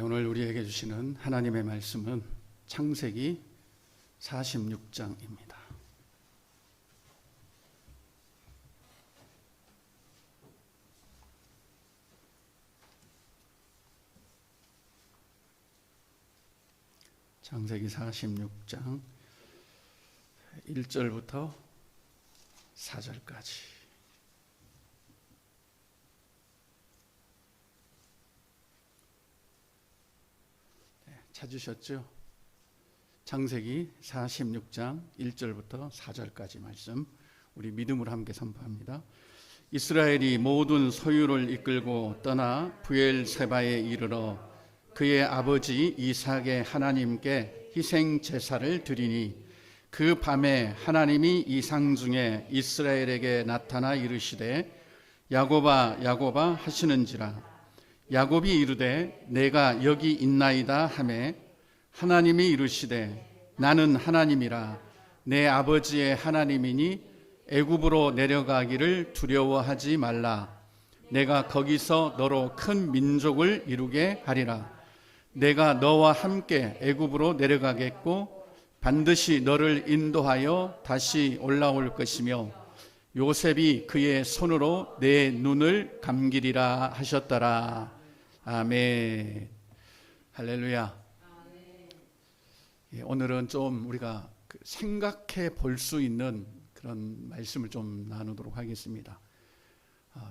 오늘 우리에게 주시는 하나님의 말씀은 창세기 46장입니다. 창세기 46장 1절부터 4절까지. 찾으셨죠? 창세기 46장 1절부터 4절까지 말씀 우리 믿음으로 함께 선포합니다. 이스라엘이 모든 소유를 이끌고 떠나 브엘세바에 이르러 그의 아버지 이삭의 하나님께 희생 제사를 드리니 그 밤에 하나님이 이 상중에 이스라엘에게 나타나 이르시되 야곱아 야곱아 하시는지라. 야곱이 이르되 내가 여기 있나이다 하매 하나님이 이르시되 나는 하나님이라. 내 아버지의 하나님이니 애굽으로 내려가기를 두려워하지 말라. 내가 거기서 너로 큰 민족을 이루게 하리라. 내가 너와 함께 애굽으로 내려가겠고 반드시 너를 인도하여 다시 올라올 것이며 요셉이 그의 손으로 내 눈을 감기리라 하셨더라. 아멘. 할렐루야. 오늘은 좀 우리가 생각해 볼 수 있는 그런 말씀을 좀 나누도록 하겠습니다.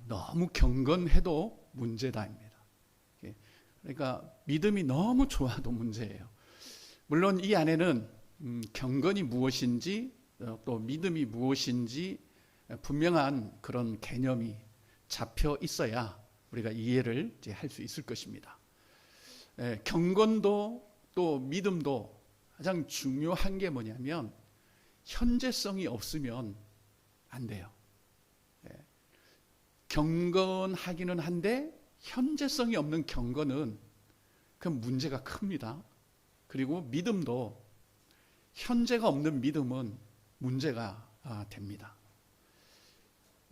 너무 경건해도 문제다입니다. 그러니까 믿음이 너무 좋아도 문제예요. 물론 이 안에는 경건이 무엇인지 또 믿음이 무엇인지 분명한 그런 개념이 잡혀 있어야 우리가 이해를 할 수 있을 것입니다. 경건도 또 믿음도 가장 중요한 게 뭐냐면 현재성이 없으면 안 돼요. 경건하기는 한데 현재성이 없는 경건은 그 문제가 큽니다. 그리고 믿음도 현재가 없는 믿음은 문제가 됩니다.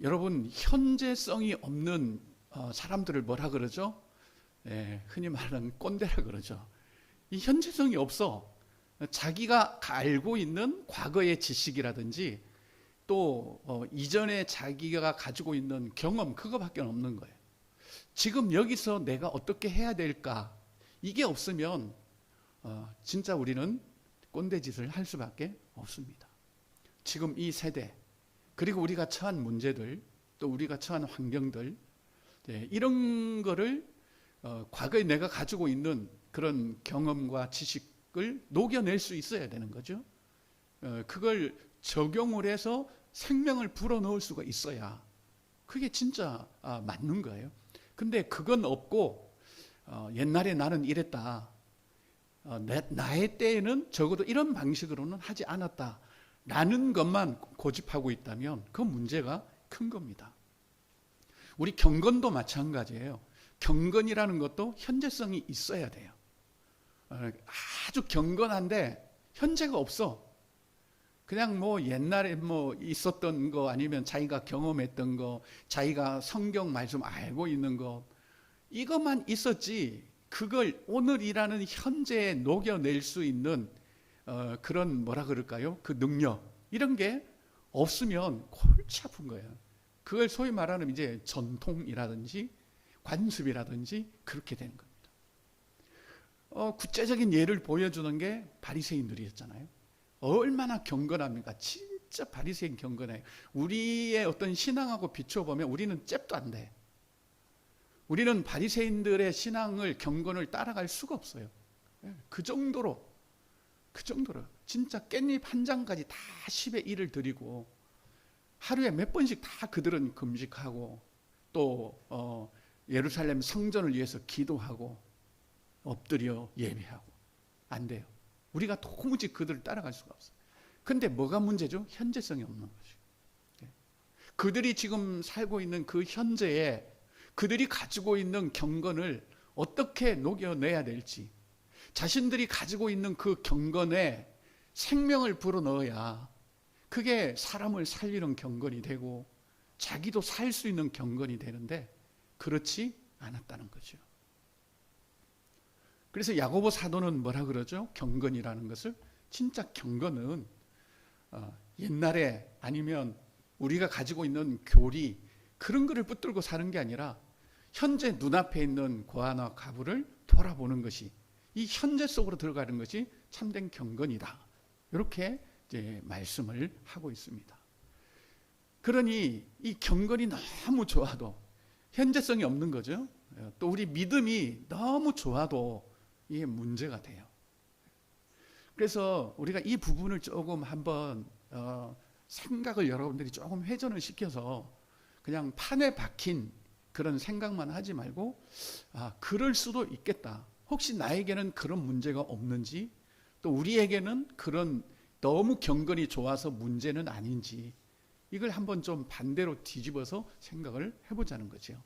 여러분, 현재성이 없는 사람들을 뭐라 그러죠? 흔히 말하는 꼰대라 그러죠. 이 현재성이 없어. 자기가 알고 있는 과거의 지식이라든지 또 이전에 자기가 가지고 있는 경험, 그거밖에 없는 거예요. 지금 여기서 내가 어떻게 해야 될까? 이게 없으면 진짜 우리는 꼰대짓을 할 수밖에 없습니다. 지금 이 세대, 그리고 우리가 처한 문제들, 또 우리가 처한 환경들, 이런 거를 과거에 내가 가지고 있는 그런 경험과 지식을 녹여낼 수 있어야 되는 거죠. 그걸 적용을 해서 생명을 불어넣을 수가 있어야 그게 진짜 맞는 거예요. 근데 그건 없고 옛날에 나는 이랬다, 나의 때에는 적어도 이런 방식으로는 하지 않았다 라는 것만 고집하고 있다면 그 문제가 큰 겁니다. 우리 경건도 마찬가지예요. 경건이라는 것도 현재성이 있어야 돼요. 아주 경건한데 현재가 없어. 그냥 옛날에 있었던 거, 아니면 자기가 경험했던 거, 자기가 성경 말씀 알고 있는 거, 이것만 있었지 그걸 오늘이라는 현재에 녹여낼 수 있는 그런 뭐라 그럴까요? 그 능력, 이런 게 없으면 골치 아픈 거예요. 그걸 소위 말하는 이제 전통이라든지 관습이라든지 그렇게 되는 겁니다. 구체적인 예를 보여주는 게 바리새인들이었잖아요. 얼마나 경건합니까? 진짜 바리새인 경건해요. 우리의 어떤 신앙하고 비춰보면 우리는 잽도 안 돼. 우리는 바리새인들의 신앙을, 경건을 따라갈 수가 없어요. 그 정도로 진짜 깻잎 한 장까지 다 10의 1을 드리고 하루에 몇 번씩 다 그들은 금식하고 또 예루살렘 성전을 위해서 기도하고 엎드려 예배하고. 안 돼요. 우리가 도무지 그들을 따라갈 수가 없어요. 근데 뭐가 문제죠? 현재성이 없는 것이죠. 그들이 지금 살고 있는 그 현재에 그들이 가지고 있는 경건을 어떻게 녹여내야 될지, 자신들이 가지고 있는 그 경건에 생명을 불어넣어야 그게 사람을 살리는 경건이 되고 자기도 살 수 있는 경건이 되는데 그렇지 않았다는 거죠. 그래서 야고보 사도는 뭐라 그러죠? 경건이라는 것을, 진짜 경건은 옛날에 아니면 우리가 가지고 있는 교리 그런 거를 붙들고 사는 게 아니라 현재 눈앞에 있는 고아나 가부를 돌아보는 것이, 이 현재 속으로 들어가는 것이 참된 경건이다. 이렇게 이제 말씀을 하고 있습니다. 그러니 이 경건이 너무 좋아도 현재성이 없는 거죠. 또 우리 믿음이 너무 좋아도 이게 문제가 돼요. 그래서 우리가 이 부분을 조금 한번 생각을 여러분들이 조금 회전을 시켜서 그냥 판에 박힌 그런 생각만 하지 말고, 그럴 수도 있겠다. 혹시 나에게는 그런 문제가 없는지, 또 우리에게는 그런 너무 경건이 좋아서 문제는 아닌지, 이걸 한번 좀 반대로 뒤집어서 생각을 해보자는 거죠.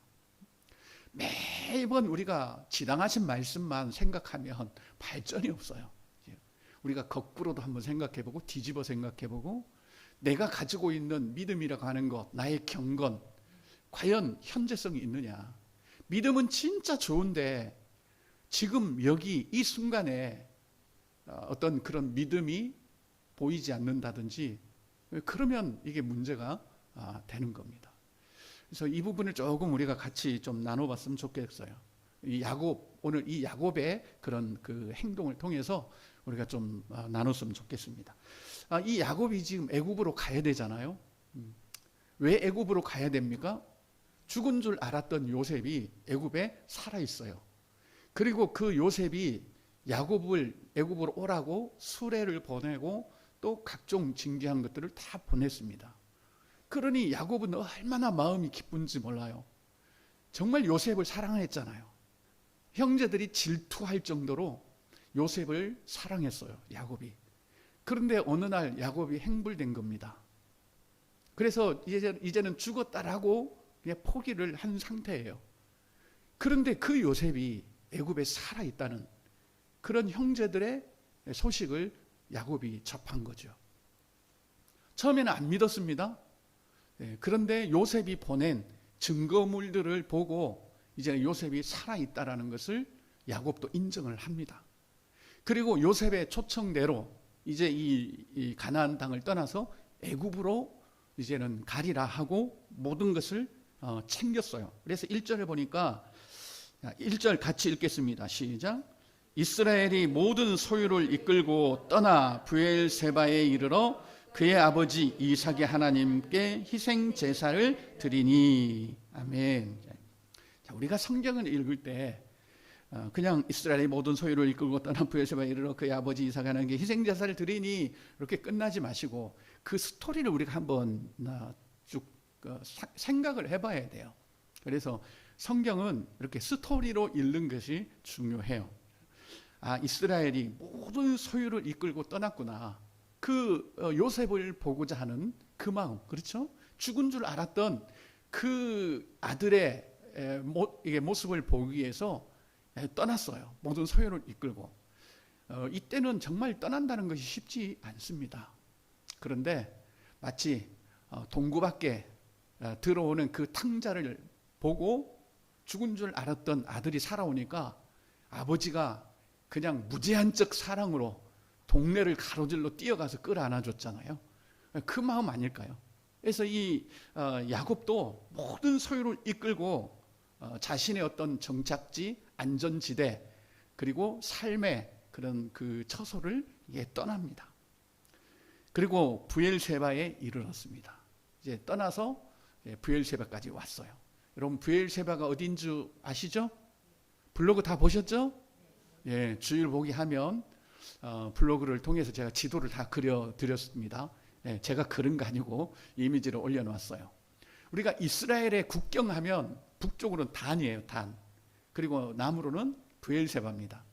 매번 우리가 지당하신 말씀만 생각하면 발전이 없어요. 우리가 거꾸로도 한번 생각해보고 뒤집어 생각해보고, 내가 가지고 있는 믿음이라고 하는 것, 나의 경건, 과연 현재성이 있느냐. 믿음은 진짜 좋은데 지금 여기 이 순간에 어떤 그런 믿음이 보이지 않는다든지, 그러면 이게 문제가 되는 겁니다. 그래서 이 부분을 조금 우리가 같이 좀 나눠봤으면 좋겠어요. 이 야곱, 오늘 이 야곱의 그런 그 행동을 통해서 우리가 좀 나눴으면 좋겠습니다. 이 야곱이 지금 애굽으로 가야 되잖아요. 왜 애굽으로 가야 됩니까? 죽은 줄 알았던 요셉이 애굽에 살아 있어요. 그리고 그 요셉이 야곱을 애굽으로 오라고 수레를 보내고 또 각종 징계한 것들을 다 보냈습니다. 그러니 야곱은 얼마나 마음이 기쁜지 몰라요. 정말 요셉을 사랑했잖아요. 형제들이 질투할 정도로 요셉을 사랑했어요, 야곱이. 그런데 어느 날 야곱이 행불된 겁니다. 그래서 이제는 죽었다라고 그냥 포기를 한 상태예요. 그런데 그 요셉이 애굽에 살아있다는 그런 형제들의 소식을 야곱이 접한 거죠. 처음에는 안 믿었습니다. 그런데 요셉이 보낸 증거물들을 보고 이제 요셉이 살아있다라는 것을 야곱도 인정을 합니다. 그리고 요셉의 초청대로 이제 이 가나안 땅을 떠나서 애굽으로 이제는 가리라 하고 모든 것을 챙겼어요. 그래서 1절에 보니까 1절 같이 읽겠습니다. 시작. 이스라엘이 모든 소유를 이끌고 떠나 브엘세바에 이르러 그의 아버지 이삭의 하나님께 희생 제사를 드리니. 아멘. 자, 우리가 성경을 읽을 때 그냥 이스라엘의 모든 소유를 이끌고 떠나 브엘세바에 이르러 그의 아버지 이삭의 하나님께 희생 제사를 드리니 이렇게 끝나지 마시고 그 스토리를 우리가 한번 쭉 생각을 해봐야 돼요. 그래서 성경은 이렇게 스토리로 읽는 것이 중요해요. 이스라엘이 모든 소유를 이끌고 떠났구나. 그 요셉을 보고자 하는 그 마음, 그렇죠? 죽은 줄 알았던 그 아들의 모습을 보기 위해서 떠났어요. 모든 소유를 이끌고. 이때는 정말 떠난다는 것이 쉽지 않습니다. 그런데 마치 동구 밖에 들어오는 그 탕자를 보고 죽은 줄 알았던 아들이 살아오니까 아버지가 그냥 무제한적 사랑으로 동네를 가로질러 뛰어가서 끌어안아줬잖아요. 그 마음 아닐까요? 그래서 이 야곱도 모든 소유를 이끌고 자신의 어떤 정착지, 안전지대, 그리고 삶의 그런 그 처소를 떠납니다. 그리고 브엘세바에 이르렀습니다. 이제 떠나서 브엘세바까지 왔어요. 여러분 브엘세바가 어딘 줄 아시죠? 블로그 다 보셨죠? 예, 주일 보기 하면 블로그를 통해서 제가 지도를 다 그려드렸습니다. 예, 제가 그런 거 아니고 이미지를 올려놨어요. 우리가 이스라엘의 국경하면 북쪽으로는 단이에요, 단. 그리고 남으로는 브엘세바입니다.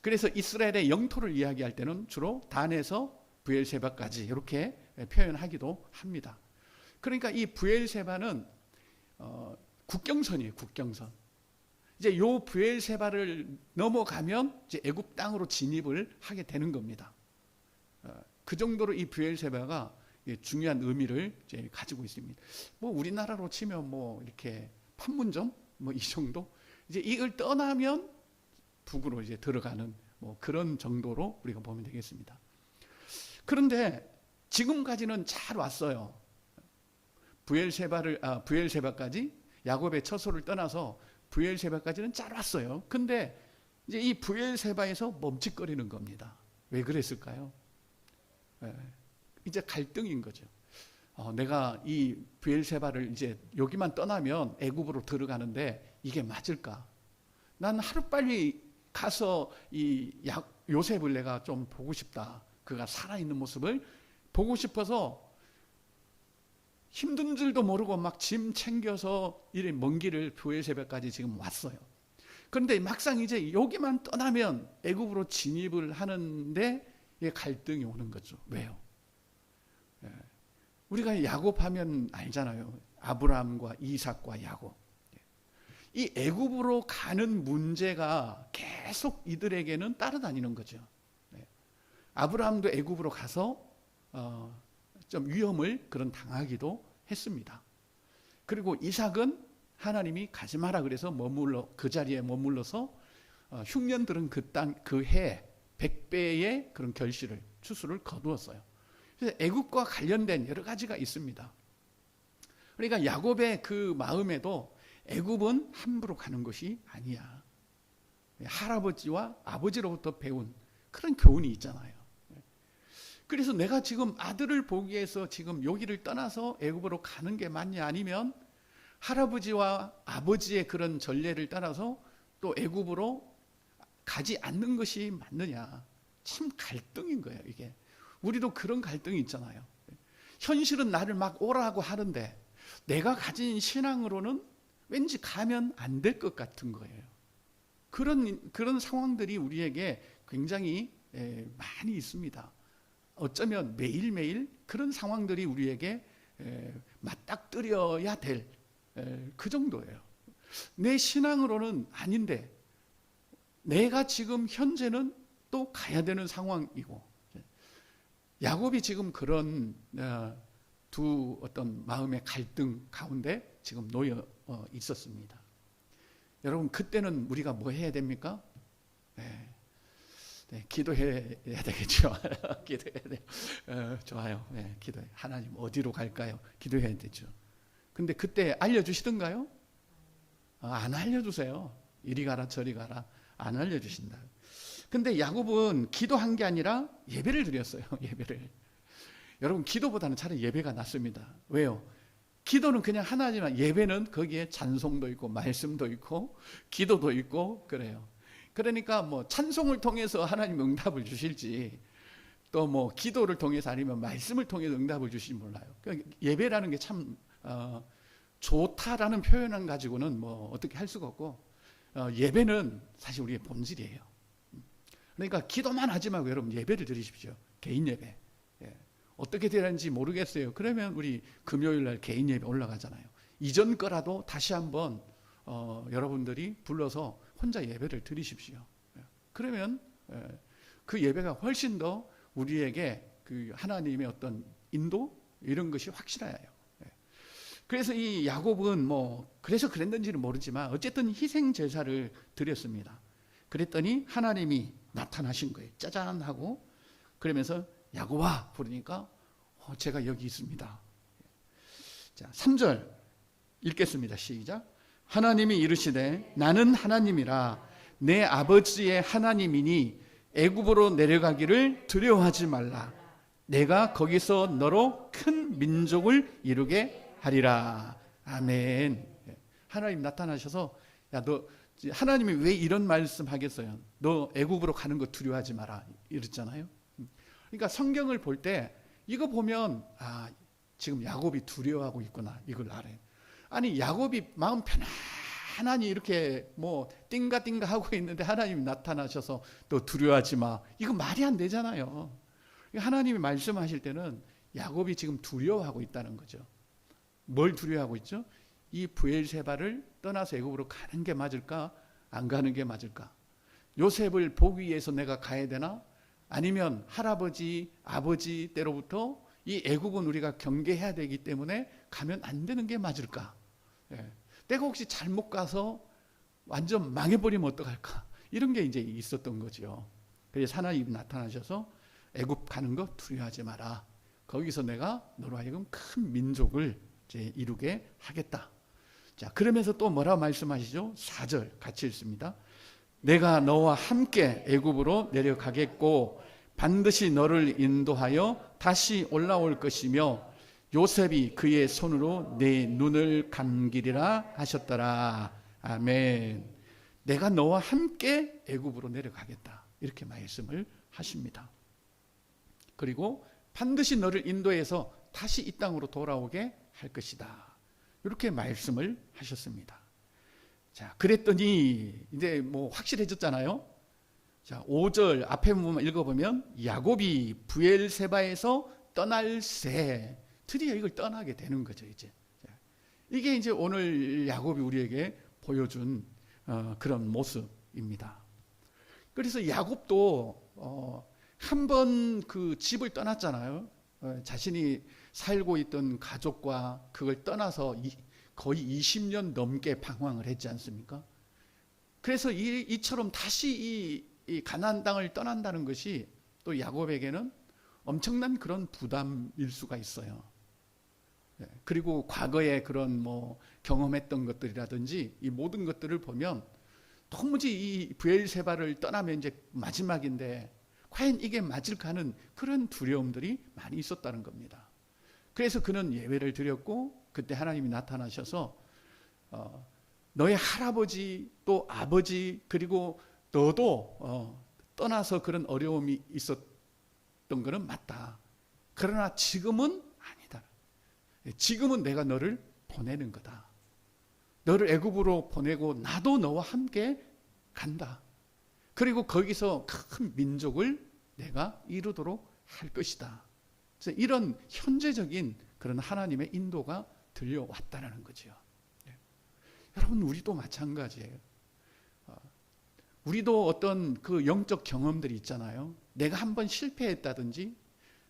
그래서 이스라엘의 영토를 이야기할 때는 주로 단에서 브엘세바까지 이렇게 표현하기도 합니다. 그러니까 이 브엘세바는 국경선이에요, 국경선. 이제 요 브엘세바를 넘어가면 이제 애굽 땅으로 진입을 하게 되는 겁니다. 그 정도로 이 브엘세바가 중요한 의미를 이제 가지고 있습니다. 뭐 우리나라로 치면 뭐 이렇게 판문점 뭐 이 정도. 이제 이걸 떠나면 북으로 이제 들어가는 뭐 그런 정도로 우리가 보면 되겠습니다. 그런데 지금까지는 잘 왔어요. 부엘세바까지 야곱의 처소를 떠나서 부엘세바까지는 잘 왔어요. 근데 이제 이 부엘세바에서 멈칫거리는 겁니다. 왜 그랬을까요? 이제 갈등인 거죠. 내가 이 부엘세바를 이제 여기만 떠나면 애굽으로 들어가는데 이게 맞을까? 난 하루빨리 가서 이 요셉을 내가 좀 보고 싶다. 그가 살아있는 모습을 보고 싶어서 힘든 줄도 모르고 막 짐 챙겨서 이래 먼 길을 부엘세바까지 지금 왔어요. 그런데 막상 이제 여기만 떠나면 애굽으로 진입을 하는데 갈등이 오는 거죠. 왜요? 우리가 야곱하면 알잖아요. 아브라함과 이삭과 야곱. 이 애굽으로 가는 문제가 계속 이들에게는 따라다니는 거죠. 아브라함도 애굽으로 가서 좀 위험을 그런 당하기도 했습니다. 그리고 이삭은 하나님이 가지 마라 그래서 그 자리에 머물러서 흉년 들은 그 땅 그 해 100배의 그런 결실을 추수를 거두었어요. 그래서 애굽과 관련된 여러 가지가 있습니다. 그러니까 야곱의 그 마음에도 애굽은 함부로 가는 것이 아니야. 할아버지와 아버지로부터 배운 그런 교훈이 있잖아요. 그래서 내가 지금 아들을 보기 위해서 지금 여기를 떠나서 애굽으로 가는 게 맞냐, 아니면 할아버지와 아버지의 그런 전례를 따라서 또 애굽으로 가지 않는 것이 맞느냐. 참 갈등인 거예요, 이게. 우리도 그런 갈등이 있잖아요. 현실은 나를 막 오라고 하는데 내가 가진 신앙으로는 왠지 가면 안 될 것 같은 거예요. 그런 상황들이 우리에게 굉장히 많이 있습니다. 어쩌면 매일매일 그런 상황들이 우리에게 맞닥뜨려야 될 그 정도예요. 내 신앙으로는 아닌데 내가 지금 현재는 또 가야 되는 상황이고, 야곱이 지금 그런 두 어떤 마음의 갈등 가운데 지금 놓여 있었습니다. 여러분, 그때는 우리가 뭐 해야 됩니까? 기도해야 되겠죠. 기도해야 돼요. 좋아요. 기도해. 하나님 어디로 갈까요? 기도해야 되죠. 근데 그때 알려주시던가요? 안 알려주세요. 이리 가라 저리 가라 안 알려주신다. 근데 야곱은 기도한 게 아니라 예배를 드렸어요. 예배를. 여러분, 기도보다는 차라리 예배가 낫습니다. 왜요? 기도는 그냥 하나지만 예배는 거기에 찬송도 있고 말씀도 있고 기도도 있고 그래요. 그러니까 뭐 찬송을 통해서 하나님 응답을 주실지, 또 뭐 기도를 통해서 아니면 말씀을 통해서 응답을 주실지 몰라요. 그러니까 예배라는 게 참 좋다라는 표현을 가지고는 뭐 어떻게 할 수가 없고, 예배는 사실 우리의 본질이에요. 그러니까 기도만 하지 말고 여러분 예배를 드리십시오. 개인 예배. 어떻게 되는지 모르겠어요. 그러면 우리 금요일 날 개인 예배 올라가잖아요. 이전 거라도 다시 한번 여러분들이 불러서 혼자 예배를 드리십시오. 그러면 그 예배가 훨씬 더 우리에게 그 하나님의 어떤 인도 이런 것이 확실해요. 그래서 이 야곱은 뭐 그래서 그랬는지는 모르지만 어쨌든 희생 제사를 드렸습니다. 그랬더니 하나님이 나타나신 거예요. 짜잔 하고, 그러면서 야곱아 부르니까 제가 여기 있습니다. 자, 3절 읽겠습니다. 시작. 하나님이 이르시되 나는 하나님이라 내 아버지의 하나님이니 애굽으로 내려가기를 두려워하지 말라. 내가 거기서 너로 큰 민족을 이루게 하리라. 아멘. 하나님 나타나셔서 야, 너 하나님이 왜 이런 말씀 하겠어요? 너 애굽으로 가는 거 두려워하지 마라 이랬잖아요. 그러니까 성경을 볼 때 이거 보면 지금 야곱이 두려워하고 있구나 이걸 알아요. 아니, 야곱이 마음 편안하니 이렇게 뭐 띵가띵가 하고 있는데 하나님이 나타나셔서 너 두려워하지 마, 이거 말이 안 되잖아요. 하나님이 말씀하실 때는 야곱이 지금 두려워하고 있다는 거죠. 뭘 두려워하고 있죠? 이 부엘세바를 떠나서 애굽으로 가는 게 맞을까? 안 가는 게 맞을까? 요셉을 보기 위해서 내가 가야 되나? 아니면 할아버지, 아버지 때로부터 이 애굽은 우리가 경계해야 되기 때문에 가면 안 되는 게 맞을까? 내가 혹시 잘못 가서 완전 망해버리면 어떡할까? 이런 게 이제 있었던 거죠. 그래서 하나님 나타나셔서 애굽 가는 거 두려워하지 마라. 거기서 내가 너로 하여금 큰 민족을 이제 이루게 하겠다. 자, 그러면서 또 뭐라고 말씀하시죠? 4절 같이 읽습니다. 내가 너와 함께 애굽으로 내려가겠고 반드시 너를 인도하여 다시 올라올 것이며 요셉이 그의 손으로 내 눈을 감기리라 하셨더라. 아멘. 내가 너와 함께 애굽으로 내려가겠다. 이렇게 말씀을 하십니다. 그리고 반드시 너를 인도해서 다시 이 땅으로 돌아오게 할 것이다. 이렇게 말씀을 하셨습니다. 자, 그랬더니 이제 뭐 확실해졌잖아요. 자, 5절 앞에 부분 읽어보면 야곱이 브엘세바에서 떠날새 드디어 이걸 떠나게 되는 거죠. 이제 이게 이제 오늘 야곱이 우리에게 보여준 그런 모습입니다. 그래서 야곱도 한 번 그 집을 떠났잖아요. 자신이 살고 있던 가족과 그걸 떠나서 거의 20년 넘게 방황을 했지 않습니까? 그래서 이처럼 다시 이 가나안 땅을 떠난다는 것이 또 야곱에게는 엄청난 그런 부담일 수가 있어요. 그리고 과거에 그런 뭐 경험했던 것들이라든지 이 모든 것들을 보면 도무지 이 브엘세바를 떠나면 이제 마지막인데 과연 이게 맞을까 하는 그런 두려움들이 많이 있었다는 겁니다. 그래서 그는 예배를 드렸고 그때 하나님이 나타나셔서 너의 할아버지 또 아버지 그리고 너도 떠나서 그런 어려움이 있었던 것은 맞다. 그러나 지금은 아니다. 지금은 내가 너를 보내는 거다. 너를 애굽으로 보내고 나도 너와 함께 간다. 그리고 거기서 큰 민족을 내가 이루도록 할 것이다. 그래서 이런 현재적인 그런 하나님의 인도가 들려왔다는 거죠. 여러분, 우리도 마찬가지예요. 우리도 어떤 그 영적 경험들이 있잖아요. 내가 한번 실패했다든지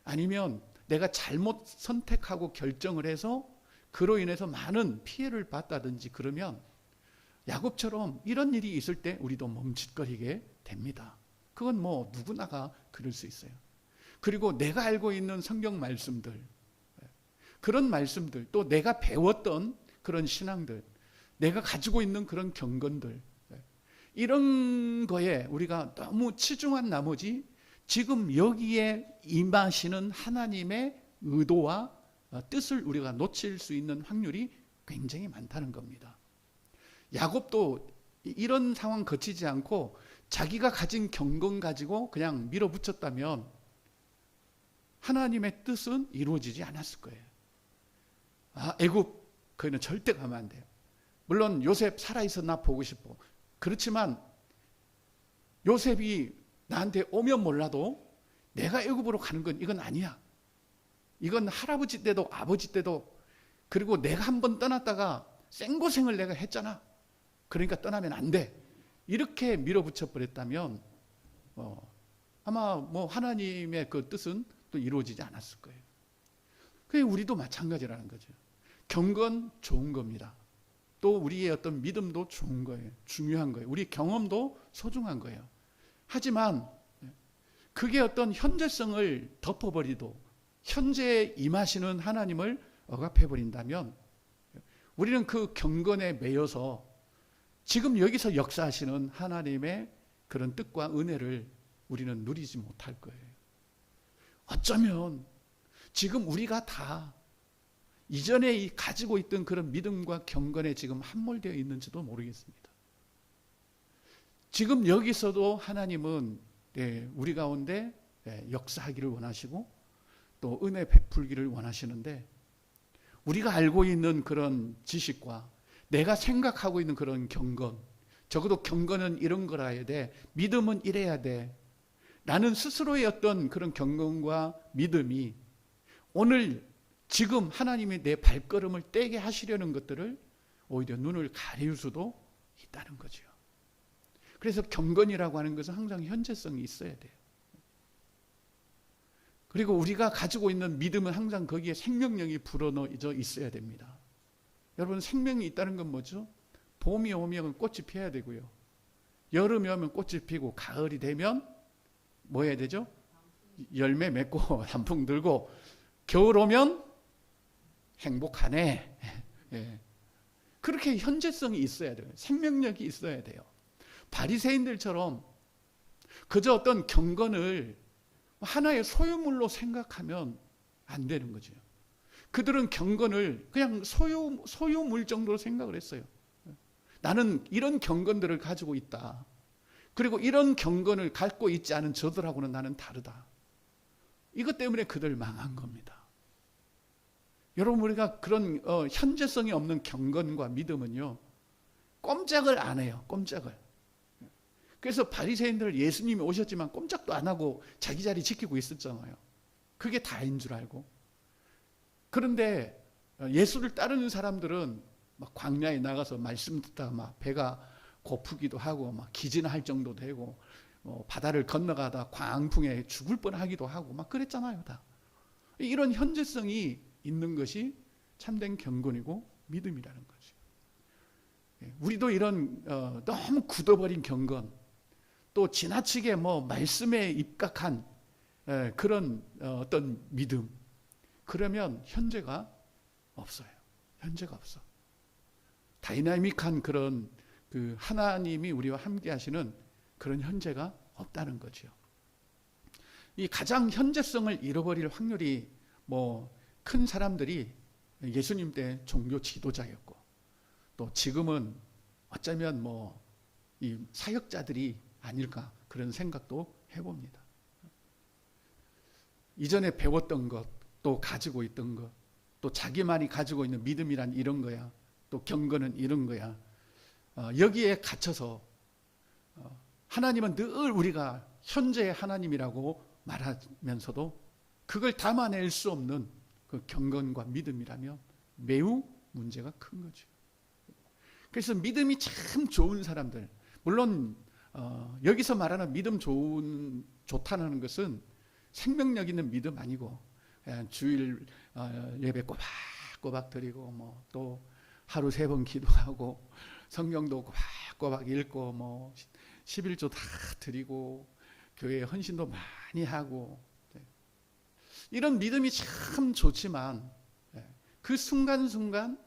아니면 내가 잘못 선택하고 결정을 해서 그로 인해서 많은 피해를 봤다든지 그러면 야곱처럼 이런 일이 있을 때 우리도 멈칫거리게 됩니다. 그건 뭐 누구나가 그럴 수 있어요. 그리고 내가 알고 있는 성경 말씀들, 그런 말씀들, 또 내가 배웠던 그런 신앙들, 내가 가지고 있는 그런 경건들, 이런 거에 우리가 너무 치중한 나머지 지금 여기에 임하시는 하나님의 의도와 뜻을 우리가 놓칠 수 있는 확률이 굉장히 많다는 겁니다. 야곱도 이런 상황 거치지 않고 자기가 가진 경건 가지고 그냥 밀어붙였다면 하나님의 뜻은 이루어지지 않았을 거예요. 애굽 거기는 절대 가면 안 돼요. 물론 요셉 살아있어 나 보고 싶어. 그렇지만 요셉이 나한테 오면 몰라도 내가 애굽으로 가는 건 이건 아니야. 이건 할아버지 때도 아버지 때도 그리고 내가 한번 떠났다가 생고생을 내가 했잖아. 그러니까 떠나면 안 돼. 이렇게 밀어붙여 버렸다면 아마 뭐 하나님의 그 뜻은 또 이루어지지 않았을 거예요. 그게 우리도 마찬가지라는 거죠. 경건 좋은 겁니다. 또 우리의 어떤 믿음도 좋은 거예요. 중요한 거예요. 우리 경험도 소중한 거예요. 하지만 그게 어떤 현재성을 덮어버리도 현재에 임하시는 하나님을 억압해버린다면 우리는 그 경건에 매여서 지금 여기서 역사하시는 하나님의 그런 뜻과 은혜를 우리는 누리지 못할 거예요. 어쩌면 지금 우리가 다 이전에 가지고 있던 그런 믿음과 경건에 지금 함몰되어 있는지도 모르겠습니다. 지금 여기서도 하나님은 우리 가운데 역사하기를 원하시고 또 은혜 베풀기를 원하시는데 우리가 알고 있는 그런 지식과 내가 생각하고 있는 그런 경건, 적어도 경건은 이런 거라 해야 돼, 믿음은 이래야 돼, 나는 스스로의 어떤 그런 경건과 믿음이 오늘 지금 하나님이 내 발걸음을 떼게 하시려는 것들을 오히려 눈을 가릴 수도 있다는 거죠. 그래서 경건이라고 하는 것은 항상 현재성이 있어야 돼요. 그리고 우리가 가지고 있는 믿음은 항상 거기에 생명력이 불어넣어져 있어야 됩니다. 여러분, 생명이 있다는 건 뭐죠? 봄이 오면 꽃이 피어야 되고요. 여름이 오면 꽃이 피고 가을이 되면 뭐 해야 되죠? 열매 맺고 단풍 들고 겨울 오면 행복하네. 예. 그렇게 현재성이 있어야 돼요. 생명력이 있어야 돼요. 바리새인들처럼 그저 어떤 경건을 하나의 소유물로 생각하면 안 되는 거죠. 그들은 경건을 그냥 소유물 정도로 생각을 했어요. 나는 이런 경건들을 가지고 있다. 그리고 이런 경건을 갖고 있지 않은 저들하고는 나는 다르다. 이것 때문에 그들 망한 겁니다. 여러분, 우리가 그런 현재성이 없는 경건과 믿음은요, 꼼짝을 안 해요. 꼼짝을. 그래서 바리새인들 예수님이 오셨지만 꼼짝도 안 하고 자기 자리 지키고 있었잖아요. 그게 다인 줄 알고. 그런데 예수를 따르는 사람들은 막 광야에 나가서 말씀 듣다가 막 배가 고프기도 하고 막 기진할 정도 되고 바다를 건너가다 광풍에 죽을 뻔하기도 하고 막 그랬잖아요. 다. 이런 현재성이 있는 것이 참된 경건이고 믿음이라는 거죠. 우리도 이런 너무 굳어버린 경건, 또 지나치게 말씀에 입각한 그런 어떤 믿음, 그러면 현재가 없어요. 현재가 없어. 다이나믹한 그런 그 하나님이 우리와 함께 하시는 그런 현재가 없다는 거죠. 이 가장 현재성을 잃어버릴 확률이 큰 사람들이 예수님 때 종교 지도자였고, 또 지금은 어쩌면 이 사역자들이 아닐까 그런 생각도 해봅니다. 이전에 배웠던 것, 또 가지고 있던 것, 또 자기만이 가지고 있는 믿음이란 이런 거야, 또 경건은 이런 거야, 여기에 갇혀서 하나님은 늘 우리가 현재의 하나님이라고 말하면서도 그걸 담아낼 수 없는 그 경건과 믿음이라면 매우 문제가 큰 거죠. 그래서 믿음이 참 좋은 사람들, 물론 여기서 말하는 믿음 좋다는 것은 생명력 있는 믿음 아니고 그냥 주일 예배 꼬박꼬박 드리고 또 하루 3번 기도하고 성경도 꼬박꼬박 읽고 11조 다 드리고 교회에 헌신도 많이 하고, 이런 믿음이 참 좋지만 그 순간순간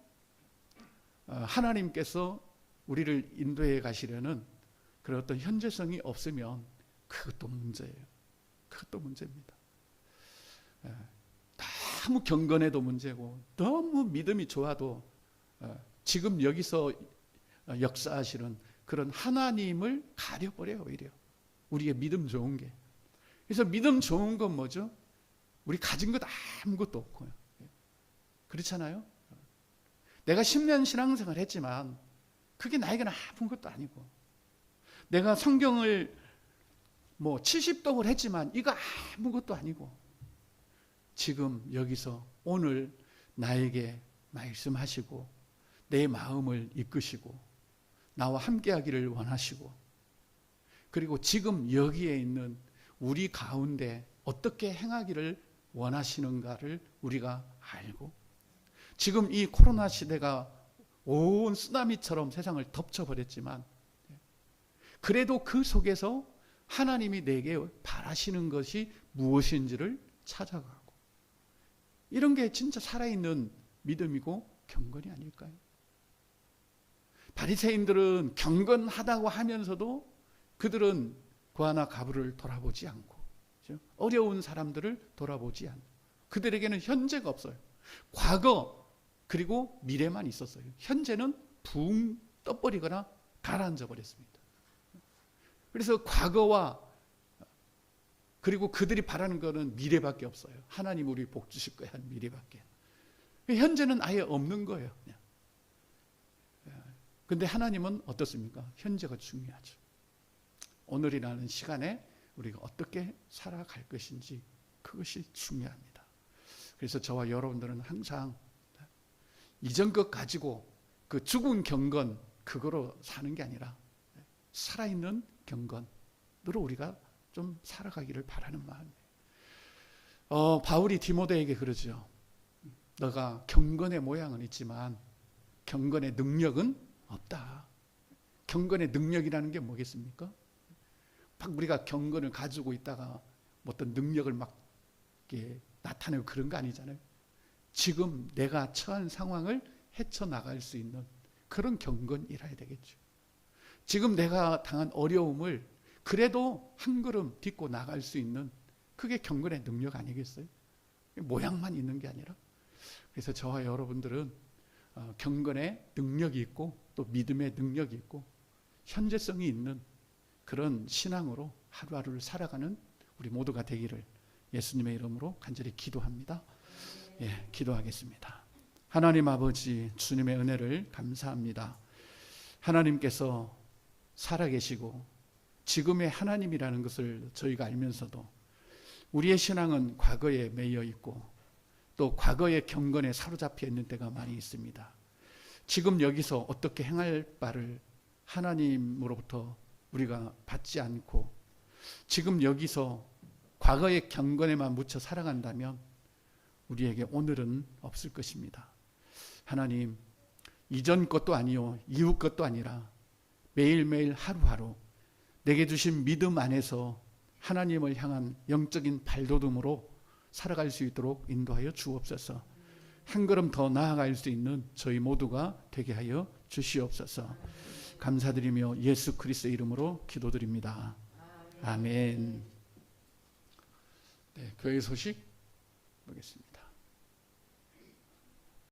하나님께서 우리를 인도해 가시려는 그런 어떤 현재성이 없으면 그것도 문제예요. 그것도 문제입니다. 너무 경건해도 문제고 너무 믿음이 좋아도 지금 여기서 역사하시는 그런 하나님을 가려버려요. 오히려 우리의 믿음 좋은 게. 그래서 믿음 좋은 건 뭐죠? 우리 가진 것 아무것도 없고요. 그렇잖아요. 내가 10년 신앙생활 했지만 그게 나에게는 아무것도 아니고, 내가 성경을 70독을 했지만 이거 아무것도 아니고, 지금 여기서 오늘 나에게 말씀하시고 내 마음을 이끄시고 나와 함께하기를 원하시고, 그리고 지금 여기에 있는 우리 가운데 어떻게 행하기를 원하시는가를 우리가 알고, 지금 이 코로나 시대가 온 쓰나미처럼 세상을 덮쳐버렸지만 그래도 그 속에서 하나님이 내게 바라시는 것이 무엇인지를 찾아가고, 이런 게 진짜 살아있는 믿음이고 경건이 아닐까요? 바리새인들은 경건하다고 하면서도 그들은 구하나 가부를 돌아보지 않고, 그렇죠? 어려운 사람들을 돌아보지 않고, 그들에게는 현재가 없어요. 과거 그리고 미래만 있었어요. 현재는 붕 떠버리거나 가라앉아 버렸습니다. 그래서 과거와 그리고 그들이 바라는 것은 미래밖에 없어요. 하나님 우리 복 주실 거야 한 미래밖에. 현재는 아예 없는 거예요. 그런데 하나님은 어떻습니까? 현재가 중요하죠. 오늘이라는 시간에 우리가 어떻게 살아갈 것인지, 그것이 중요합니다. 그래서 저와 여러분들은 항상 이전 것 가지고 그 죽은 경건 그거로 사는 게 아니라 살아있는 경건으로 우리가 좀 살아가기를 바라는 마음이에요. 바울이 디모데에게 그러죠. 너가 경건의 모양은 있지만 경건의 능력은 없다. 경건의 능력이라는 게 뭐겠습니까? 막 우리가 경건을 가지고 있다가 어떤 능력을 막 이렇게 나타내고 그런 거 아니잖아요. 지금 내가 처한 상황을 헤쳐나갈 수 있는 그런 경건이라야 되겠죠. 지금 내가 당한 어려움을 그래도 한 걸음 딛고 나갈 수 있는 그게 경건의 능력 아니겠어요? 모양만 있는 게 아니라. 그래서 저와 여러분들은 경건의 능력이 있고 또 믿음의 능력이 있고 현재성이 있는 그런 신앙으로 하루하루를 살아가는 우리 모두가 되기를 예수님의 이름으로 간절히 기도합니다. 예, 기도하겠습니다. 하나님 아버지, 주님의 은혜를 감사합니다. 하나님께서 살아계시고 지금의 하나님이라는 것을 저희가 알면서도 우리의 신앙은 과거에 매여 있고 또 과거의 경건에 사로잡혀 있는 때가 많이 있습니다. 지금 여기서 어떻게 행할 바를 하나님으로부터 우리가 받지 않고 지금 여기서 과거의 경건에만 묻혀 살아간다면 우리에게 오늘은 없을 것입니다. 하나님, 이전 것도 아니요 이후 것도 아니라 매일매일 하루하루 내게 주신 믿음 안에서 하나님을 향한 영적인 발돋움으로 살아갈 수 있도록 인도하여 주옵소서. 한 걸음 더 나아갈 수 있는 저희 모두가 되게 하여 주시옵소서. 감사드리며 예수 그리스도의 이름으로 기도드립니다. 아멘. 네, 교회 소식 보겠습니다.